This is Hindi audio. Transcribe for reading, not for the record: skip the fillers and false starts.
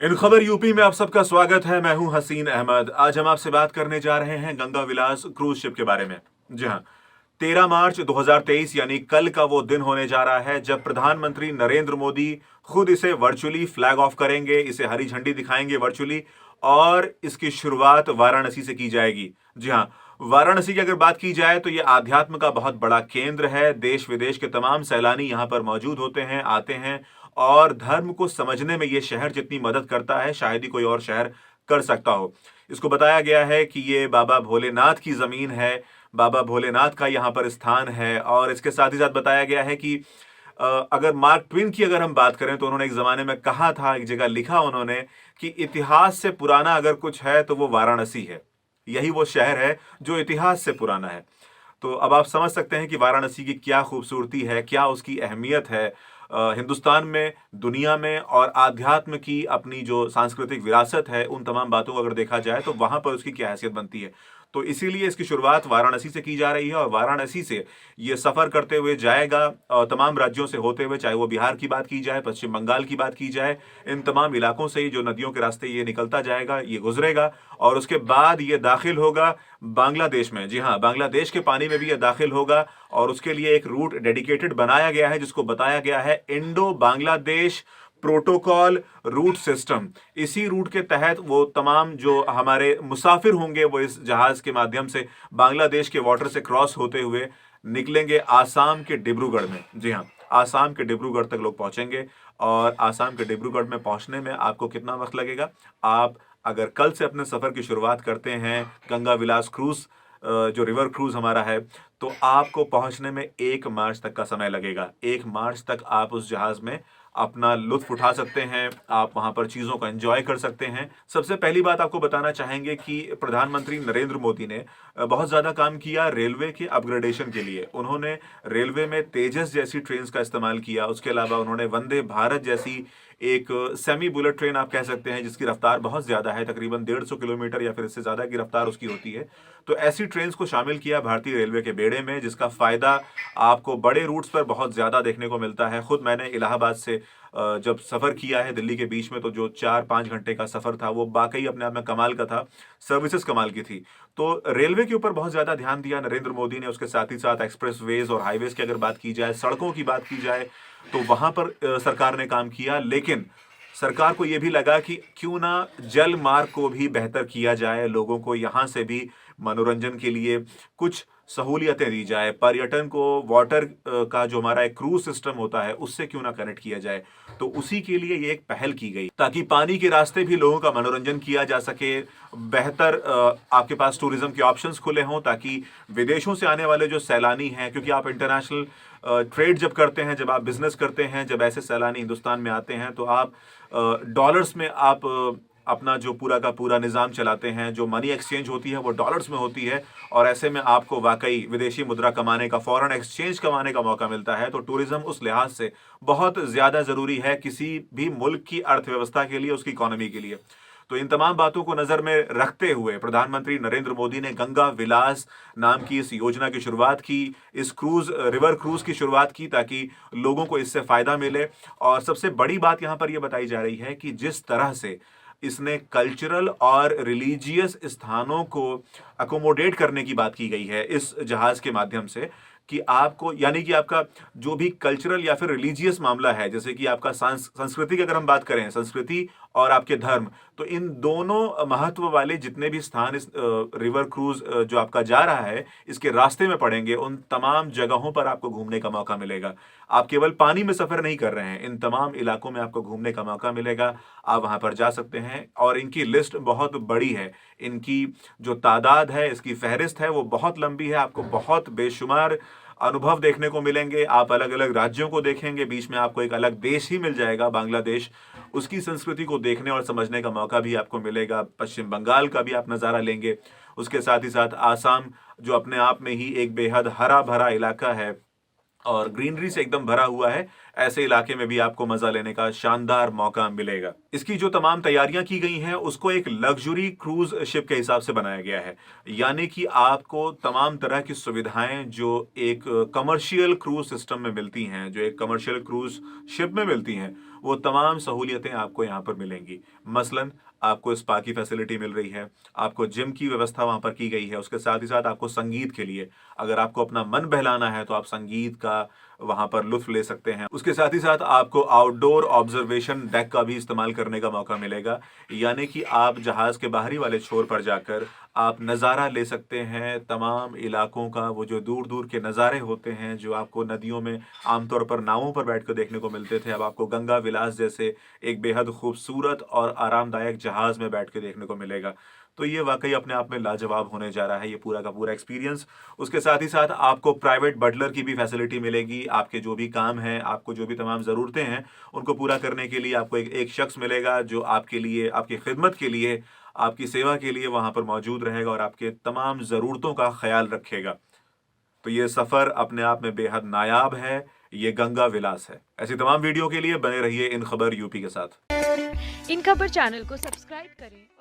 इन खबर यूपी में आप सबका स्वागत है। मैं हूं हसीन अहमद। आज हम आपसे बात करने जा रहे हैं गंगा विलास क्रूज शिप के बारे में। जी हां, 13 मार्च 2023 यानी कल का वो दिन होने जा रहा है जब प्रधानमंत्री नरेंद्र मोदी खुद इसे वर्चुअली फ्लैग ऑफ करेंगे, इसे हरी झंडी दिखाएंगे वर्चुअली, और इसकी शुरुआत वाराणसी से की जाएगी। जी हां, वाराणसी की अगर बात की जाए तो ये आध्यात्म का बहुत बड़ा केंद्र है। देश विदेश के तमाम सैलानी यहां पर मौजूद होते हैं, आते हैं, और धर्म को समझने में ये शहर जितनी मदद करता है शायद ही कोई और शहर कर सकता हो। इसको बताया गया है कि ये बाबा भोलेनाथ की जमीन है, बाबा भोलेनाथ का यहाँ पर स्थान है। और इसके साथ ही साथ बताया गया है कि अगर मार्क ट्वेन की अगर हम बात करें तो उन्होंने एक जमाने में कहा था, एक जगह लिखा उन्होंने कि इतिहास से पुराना अगर कुछ है तो वो वाराणसी है। यही वो शहर है जो इतिहास से पुराना है। तो अब आप समझ सकते हैं कि वाराणसी की क्या खूबसूरती है, क्या उसकी अहमियत है हिंदुस्तान में, दुनिया में, और आध्यात्म की अपनी जो सांस्कृतिक विरासत है, उन तमाम बातों को अगर देखा जाए तो वहां पर उसकी क्या हैसियत बनती है। तो इसीलिए इसकी शुरुआत वाराणसी से की जा रही है, और वाराणसी से ये सफर करते हुए जाएगा तमाम राज्यों से होते हुए, चाहे वो बिहार की बात की जाए, पश्चिम बंगाल की बात की जाए, इन तमाम इलाकों से ही जो नदियों के रास्ते ये निकलता जाएगा, ये गुजरेगा, और उसके बाद ये दाखिल होगा बांग्लादेश में। जी हाँ, बांग्लादेश के पानी में भी ये दाखिल होगा, और उसके लिए एक रूट डेडिकेटेड बनाया गया है जिसको बताया गया है Indo Bangladesh protocol root system. इसी रूट के तहत वो तमाम जो हमारे मुसाफिर होंगे वो इस जहाज के माध्यम से बांग्लादेश के वाटर से क्रॉस होते हुए निकलेंगे आसाम के डिब्रूगढ़ में। जी हाँ, आसाम के डिब्रूगढ़ तक लोग पहुंचेंगे। और आसाम के डिब्रूगढ़ में पहुंचने में आपको कितना वक्त लगेगा? आप अगर कल से अपने सफर की शुरुआत करते हैं गंगा विलास क्रूज, जो रिवर क्रूज हमारा है, तो आपको पहुंचने में 1 मार्च तक का समय लगेगा। 1 मार्च तक आप उस जहाज में अपना लुत्फ उठा सकते हैं, आप वहां पर चीजों को एंजॉय कर सकते हैं। सबसे पहली बात आपको बताना चाहेंगे कि प्रधानमंत्री नरेंद्र मोदी ने बहुत ज्यादा काम किया रेलवे के अपग्रेडेशन के लिए। उन्होंने रेलवे में तेजस जैसी ट्रेन का इस्तेमाल किया। उसके अलावा उन्होंने वंदे भारत जैसी एक सेमी बुलेट ट्रेन आप कह सकते हैं, जिसकी रफ्तार बहुत ज्यादा है, तकरीबन 150 किलोमीटर या फिर इससे ज्यादा की रफ्तार उसकी होती है। तो ऐसी ट्रेन को शामिल किया भारतीय रेलवे के बेड़े में, जिसका फायदा आपको बड़े रूट्स पर बहुत ज्यादा देखने को मिलता है। खुद मैंने इलाहाबाद से जब सफर किया है दिल्ली के बीच में, तो जो 4-5 घंटे का सफर था वो वाकई अपने आप में कमाल का था। सर्विसेज कमाल की थी। तो रेलवे के ऊपर बहुत ज्यादा ध्यान दिया नरेंद्र मोदी ने। उसके साथ ही साथ एक्सप्रेस वेज और हाईवेज की अगर बात की जाए, सड़कों की बात की जाए, तो वहां पर सरकार ने काम किया। लेकिन सरकार को यह भी लगा कि क्यों ना जल मार्ग को भी बेहतर किया जाए, लोगों को यहां से भी मनोरंजन के लिए कुछ सहूलियतें दी जाए, पर्यटन को वाटर का जो हमारा एक क्रूज सिस्टम होता है उससे क्यों ना कनेक्ट किया जाए। तो उसी के लिए ये एक पहल की गई ताकि पानी के रास्ते भी लोगों का मनोरंजन किया जा सके। बेहतर आपके पास टूरिज्म के ऑप्शंस खुले हों, ताकि विदेशों से आने वाले जो सैलानी हैं, क्योंकि आप इंटरनेशनल ट्रेड जब करते हैं, जब आप बिजनेस करते हैं, जब ऐसे सैलानी हिंदुस्तान में आते हैं, तो आप डॉलर्स में आप अपना जो पूरा का पूरा निज़ाम चलाते हैं। जो मनी एक्सचेंज होती है वो डॉलर्स में होती है, और ऐसे में आपको वाकई विदेशी मुद्रा कमाने का, फॉरेन एक्सचेंज कमाने का मौका मिलता है। तो टूरिज्म उस लिहाज से बहुत ज़्यादा ज़रूरी है किसी भी मुल्क की अर्थव्यवस्था के लिए, उसकी इकोनॉमी के लिए। तो इन तमाम बातों को नज़र में रखते हुए प्रधानमंत्री नरेंद्र मोदी ने गंगा विलास नाम की इस योजना की शुरुआत की, इस क्रूज रिवर क्रूज की शुरुआत की, ताकि लोगों को इससे फायदा मिले। और सबसे बड़ी बात यहां पर यह बताई जा रही है कि जिस तरह से इसने कल्चरल और रिलीजियस स्थानों को अकोमोडेट करने की बात की गई है इस जहाज के माध्यम से, कि आपको यानी कि आपका जो भी कल्चरल या फिर रिलीजियस मामला है, जैसे कि आपका संस्कृति की अगर हम बात करें, संस्कृति और आपके धर्म, तो इन दोनों महत्व वाले जितने भी स्थान इस रिवर क्रूज जो आपका जा रहा है इसके रास्ते में पड़ेंगे, उन तमाम जगहों पर आपको घूमने का मौका मिलेगा। आप केवल पानी में सफर नहीं कर रहे हैं, इन तमाम इलाकों में आपको घूमने का मौका मिलेगा। आप वहां पर जा सकते हैं, और इनकी लिस्ट बहुत बड़ी है। इनकी जो तादाद है, इसकी फहरिस्त है, वो बहुत लंबी है। आपको बहुत बेशुमार अनुभव देखने को मिलेंगे। आप अलग अलग राज्यों को देखेंगे, बीच में आपको एक अलग देश ही मिल जाएगा, बांग्लादेश। उसकी संस्कृति को देखने और समझने का मौका भी आपको मिलेगा। पश्चिम बंगाल का भी आप नज़ारा लेंगे। उसके साथ ही साथ आसाम, जो अपने आप में ही एक बेहद हरा भरा इलाका है और ग्रीनरी से एकदम भरा हुआ है, ऐसे इलाके में भी आपको मजा लेने का शानदार मौका मिलेगा। इसकी जो तमाम तैयारियां की गई हैं उसको एक लग्जरी क्रूज शिप के हिसाब से बनाया गया है, यानी कि आपको तमाम तरह की सुविधाएं जो एक कमर्शियल क्रूज सिस्टम में मिलती हैं, जो एक कमर्शियल क्रूज शिप में मिलती हैं, वो तमाम सहूलियतें आपको यहाँ पर मिलेंगी। मसलन आपको स्पा की फैसिलिटी मिल रही है, आपको जिम की व्यवस्था वहां पर की गई है, उसके साथ ही साथ आपको संगीत के लिए, अगर आपको अपना मन बहलाना है तो आप संगीत का वहां पर लुत्फ ले सकते हैं। उसके साथ ही साथ आपको आउटडोर ऑब्जर्वेशन डेक का भी इस्तेमाल करने का मौका मिलेगा, यानी कि आप जहाज के बाहरी वाले छोर पर जाकर आप नज़ारा ले सकते हैं तमाम इलाकों का। वो जो दूर दूर के नज़ारे होते हैं जो आपको नदियों में आमतौर पर नावों पर बैठकर देखने को मिलते थे, अब आपको गंगा विलास जैसे एक बेहद खूबसूरत और आरामदायक जहाज में बैठ के देखने को मिलेगा। तो ये वाकई अपने आप में लाजवाब होने जा रहा है ये पूरा का पूरा एक्सपीरियंस। उसके साथ ही साथ आपको प्राइवेट बटलर की भी फैसिलिटी मिलेगी। आपके जो भी काम हैं, आपको जो भी तमाम ज़रूरतें हैं, उनको पूरा करने के लिए आपको एक शख्स मिलेगा जो आपके लिए, आपकी खिदमत के लिए, आपकी सेवा के लिए वहां पर मौजूद रहेगा और आपके तमाम ज़रूरतों का ख्याल रखेगा। तो ये सफ़र अपने आप में बेहद नायाब है, ये गंगा विलास है। ऐसी तमाम वीडियो के लिए बने रहिए इन खबर यूपी के साथ। इन खबर चैनल को सब्सक्राइब करें।